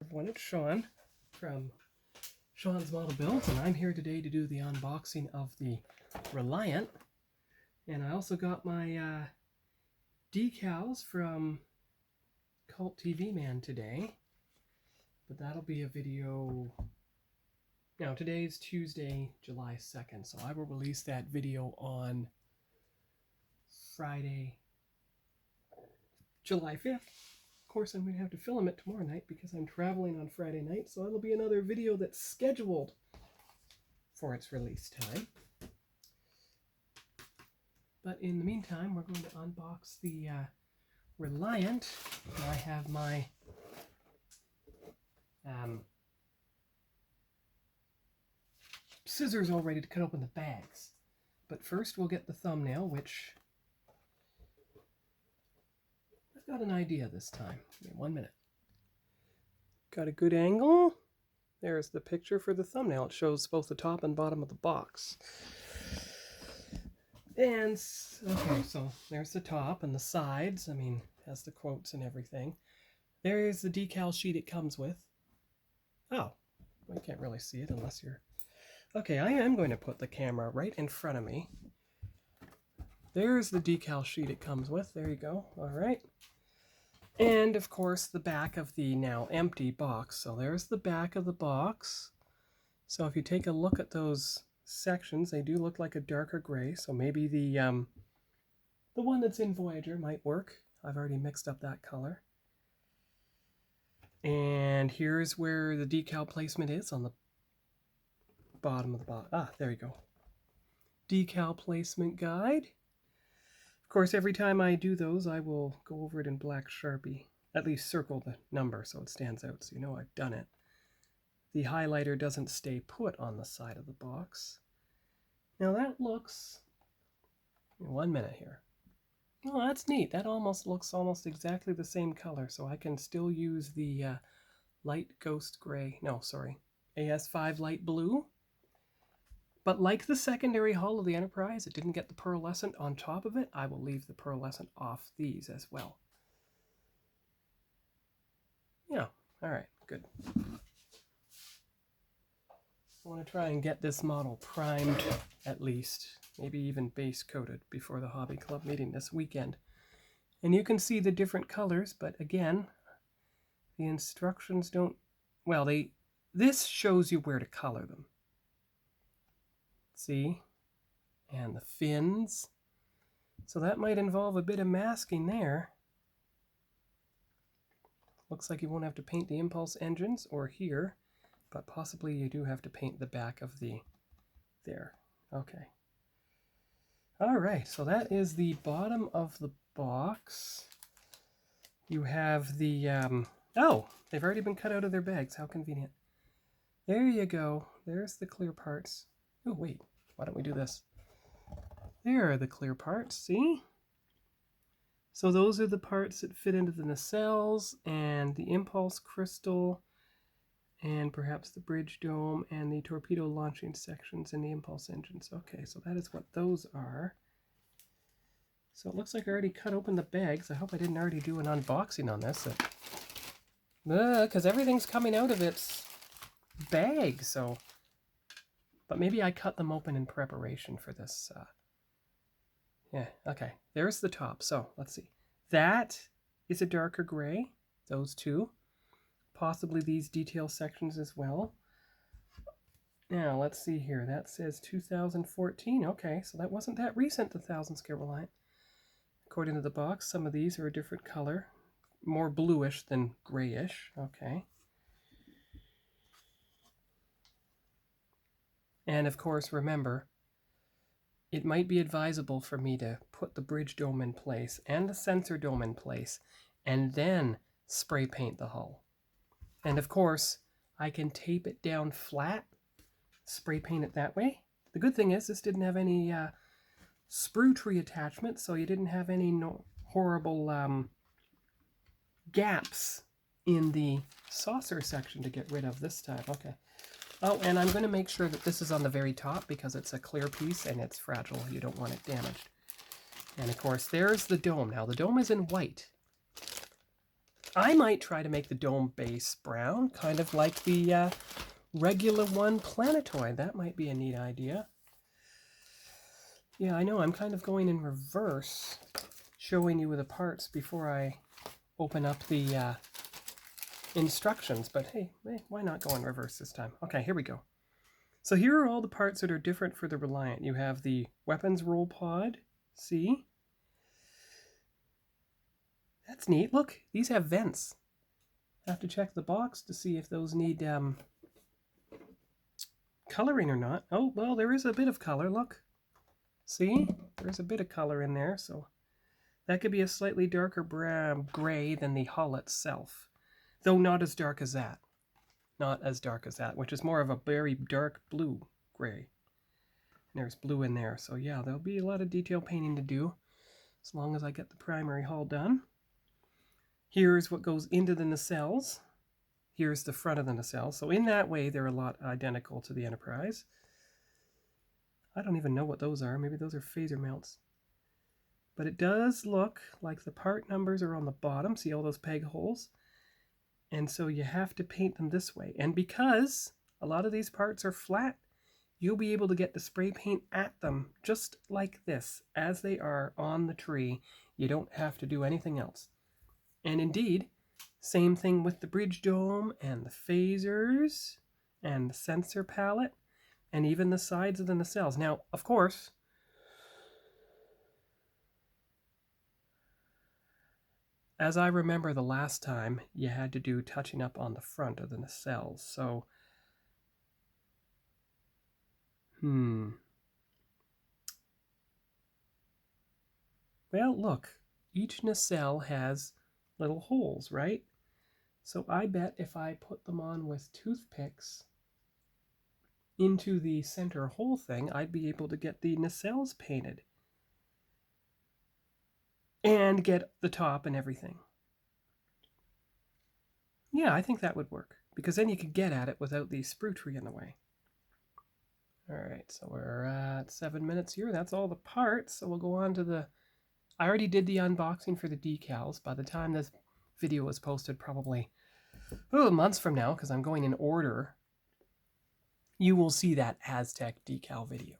Everyone, it's Sean from Sean's Model Builds, and I'm here today to do the unboxing of the Reliant. And I also got my decals from Cult TV Man today, but that'll be a video. Now today's Tuesday, July 2nd, so I will release that video on Friday, July 5th. Of course, I'm going to have to film it tomorrow night because I'm traveling on Friday night, so it'll be another video that's scheduled for its release time. But in the meantime, we're going to unbox the Reliant. I have my scissors all ready to cut open the bags. But first we'll get the thumbnail, which I've got an idea this time. Give me 1 minute. Got a good angle. There's the picture for the thumbnail. It shows both the top and bottom of the box. And, okay, so there's the top and the sides. I mean, has the quotes and everything. There's the decal sheet it comes with. Oh, I can't really see it unless you're... Okay, I am going to put the camera right in front of me. There's the decal sheet it comes with. There you go. All right. And, of course, the back of the now empty box. So there's the back of the box. So if you take a look at those sections, they do look like a darker gray. So maybe the one that's in Voyager might work. I've already mixed up that color. And here's where the decal placement is on the bottom of the box. Ah, there you go. Decal placement guide. Of course, every time I do those, I will go over it in black Sharpie. At least circle the number so it stands out so you know I've done it. The highlighter doesn't stay put on the side of the box. Now that looks... 1 minute here. Oh, that's neat. That looks almost exactly the same color, so I can still use the light ghost gray. No, sorry. AS5 light blue. But like the secondary hull of the Enterprise, it didn't get the pearlescent on top of it. I will leave the pearlescent off these as well. Yeah, all right, good. I want to try and get this model primed at least, maybe even base coated before the Hobby Club meeting this weekend. And you can see the different colors, but again, the instructions don't, well, this shows you where to color them. See? And the fins. So that might involve a bit of masking there. Looks like you won't have to paint the impulse engines or here, but possibly you do have to paint the back of the there. Okay. All right, so that is the bottom of the box. You have the, oh, they've already been cut out of their bags. How convenient. There you go. There's the clear parts. Oh, wait. Why don't we do this? There are the clear parts, see? So those are the parts that fit into the nacelles and the impulse crystal and perhaps the bridge dome and the torpedo launching sections and the impulse engines. Okay, so that is what those are. So it looks like I already cut open the bags. I hope I didn't already do an unboxing on this. Because everything's coming out of its bag, so... But maybe I cut them open in preparation for this. Yeah, okay. There's the top. So, let's see. That is a darker gray. Those two. Possibly these detail sections as well. Now, let's see here. That says 2014. Okay, so that wasn't that recent, the 1000 scale Reliant. According to the box, some of these are a different color. More bluish than grayish. Okay. And of course, remember, it might be advisable for me to put the bridge dome in place and the sensor dome in place and then spray paint the hull. And of course, I can tape it down flat, spray paint it that way. The good thing is this didn't have any sprue tree attachment, so you didn't have any horrible gaps in the saucer section to get rid of this time. Okay. Oh, and I'm going to make sure that this is on the very top because it's a clear piece and it's fragile. You don't want it damaged. And of course, there's the dome. Now, the dome is in white. I might try to make the dome base brown, kind of like the regular one planetoid. That might be a neat idea. Yeah, I know, I'm kind of going in reverse, showing you the parts before I open up the instructions, but hey, why not go in reverse this time? Okay, here we go. So here are all the parts that are different for the Reliant. You have the weapons roll pod, see? That's neat. Look, these have vents. I have to check the box to see if those need coloring or not. Oh, well, there is a bit of color, look. See? There's a bit of color in there, so that could be a slightly darker gray than the hull itself. Though not as dark as that. Not as dark as that, which is more of a very dark blue gray. And there's blue in there, so yeah, there'll be a lot of detail painting to do as long as I get the primary hull done. Here's what goes into the nacelles. Here's the front of the nacelle. So in that way, they're a lot identical to the Enterprise. I don't even know what those are. Maybe those are phaser mounts. But it does look like the part numbers are on the bottom. See all those peg holes? And so you have to paint them this way. And because a lot of these parts are flat, you'll be able to get the spray paint at them just like this, as they are on the tree. You don't have to do anything else. And indeed, same thing with the bridge dome and the phasers and the sensor palette and even the sides of the nacelles. Now, of course, as I remember the last time, you had to do touching up on the front of the nacelles. So, well, look, each nacelle has little holes, right? So I bet if I put them on with toothpicks into the center hole thing, I'd be able to get the nacelles painted and get the top and everything. Yeah, I think that would work, because then you could get at it without the sprue tree in the way. All right, so we're at 7 minutes here. That's all the parts. So we'll go on to the... I already did the unboxing for the decals. By the time this video was posted, probably months from now, because I'm going in order, you will see that Aztec decal video.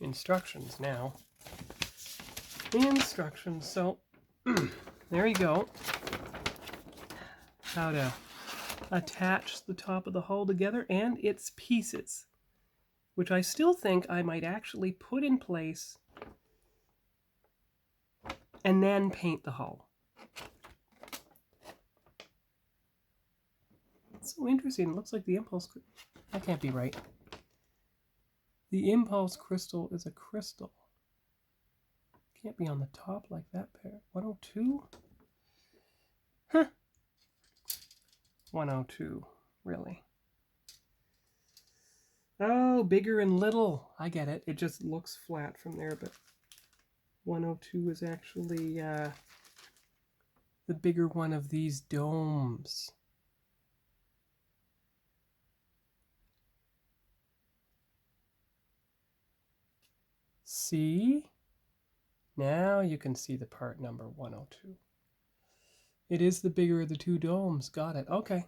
Instructions now. Instructions. So there you go. How to attach the top of the hull together and its pieces, which I still think I might actually put in place and then paint the hull. It's so interesting. It looks like the impulse... That can't be right. The impulse crystal is a crystal. Can't be on the top like that pair. 102? Huh. 102. Really? Oh, bigger and little. I get it. It just looks flat from there, but 102 is actually the bigger one of these domes. See? Now you can see the part number 102. It is the bigger of the two domes. Got it. Okay.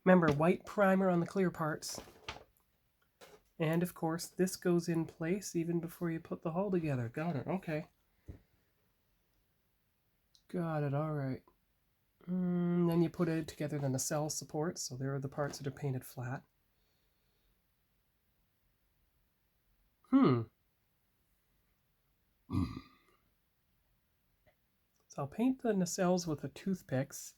Remember, white primer on the clear parts. And of course, this goes in place even before you put the hull together. Got it. Okay. Got it. All right. Then you put it together, then the nacelle supports. So there are the parts that are painted flat. So I'll paint the nacelles with the toothpicks.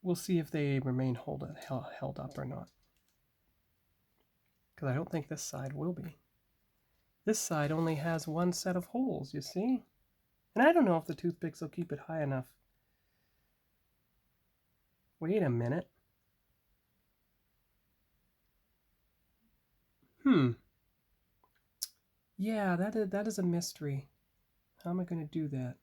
We'll see if they remain held up or not. Because I don't think this side will be. This side only has one set of holes, you see? And I don't know if the toothpicks will keep it high enough. Wait a minute. Yeah, that is a mystery. How am I going to do that?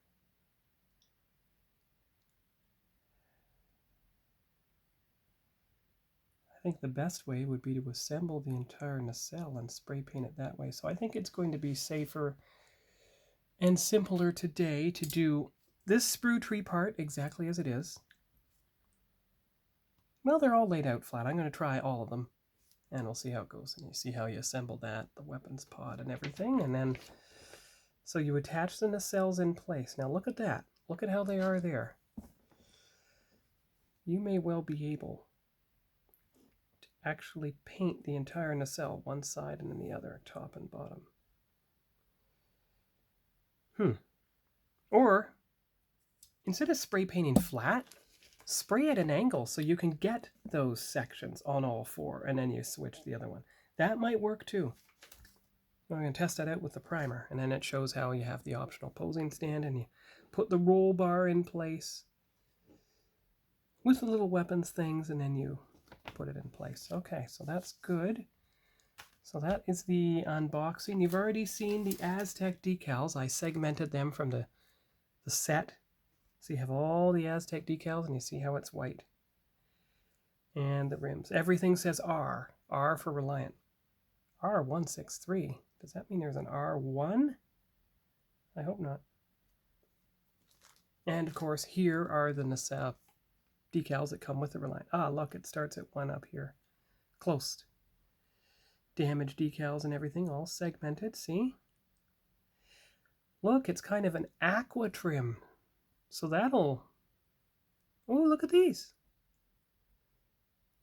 I think the best way would be to assemble the entire nacelle and spray paint it that way. So I think it's going to be safer and simpler today to do this sprue tree part exactly as it is. Well, they're all laid out flat. I'm going to try all of them, and we'll see how it goes. And you see how you assemble that, the weapons pod and everything, and then so you attach the nacelles in place. Now look at that. Look at how they are there. You may well be able to actually paint the entire nacelle, one side and then the other, top and bottom. Or, instead of spray painting flat, spray at an angle so you can get those sections on all four, and then you switch the other one. That might work too. I'm going to test that out with the primer, and then it shows how you have the optional posing stand, and you put the roll bar in place with the little weapons things, and then you put it in place. Okay, so that's good. So that is the unboxing. You've already seen the Aztec decals. I segmented them from the set. So you have all the Aztec decals, and you see how it's white. And the rims. Everything says R. R for Reliant. R163. Does that mean there's an R1? I hope not. And of course, here are the nacelle decals that come with the Reliant. Ah, look, it starts at 1 up here. Close. Damage decals and everything, all segmented, see? Look, it's kind of an aqua trim. So that'll... Oh, look at these.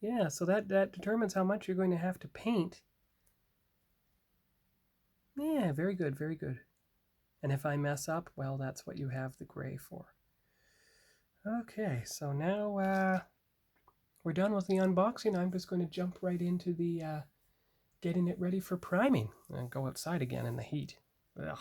Yeah, so that determines how much you're going to have to paint. Yeah, very good, very good. And if I mess up, well, that's what you have the gray for. Okay, so now we're done with the unboxing. I'm just going to jump right into the getting it ready for priming and go outside again in the heat. Ugh.